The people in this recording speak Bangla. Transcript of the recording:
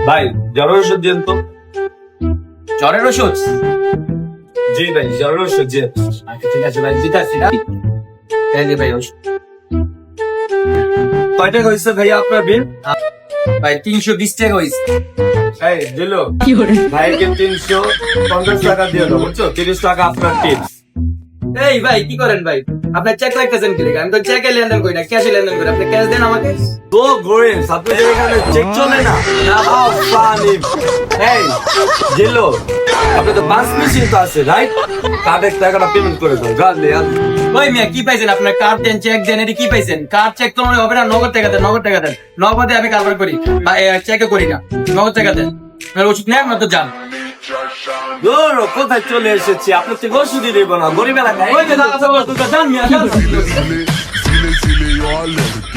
ভাই জ্বরের ওষুধ দিন তো। জ্বরের ওষুধ? জি ভাই জ্বরের ওষুধ জি। আচ্ছা ঠিক আছে ভাই, দিতেছি না। এই যে ভাই ওষুধ। কয় টাকা হয়েছে ভাইয়া আপনার বিল? ভাই 320 টাকা হয়েছে। এই দিল ভাইকে 350 টাকা দিয়ে দাও বুঝছো, 30 টাকা আপনার টিপস। এই ভাই কি করেন ভাই? আপনার চেক রাখতেছেন কি লেগে? আমি তো চেকে লেনদেন করি না, ক্যাশে লেনদেন করি। আপনি ক্যাশ দেন আমাকে। তো গোয়েন আপনি যে এখানে চেক চলে না। How funny. এই জিলো, আপনি তো বাস মেশিন তো আছে রাইট? কার্ডের টাকাটা পেমেন্ট করে দাও গালে। ওই মিয়া কি পাইছেন? আপনার কার্ড দেন, চেক দেন, এটা কি পাইছেন? কার্ড চেক তো হবে না, নগদ টাকা দেন, নগদ টাকা দেন। নগদে আমি কারবার করি, বা চেকে করি না। নগদ টাকা দেন। আপনার ওষুধ নেন না তো যান। দূর কোথায় চলে এসেছি, আপনি তো ওষুধই দেবো না, গরিব এলাকায়। ওই যে দাদা, যান মিয়া, যান। Zile, zile, eu alerg.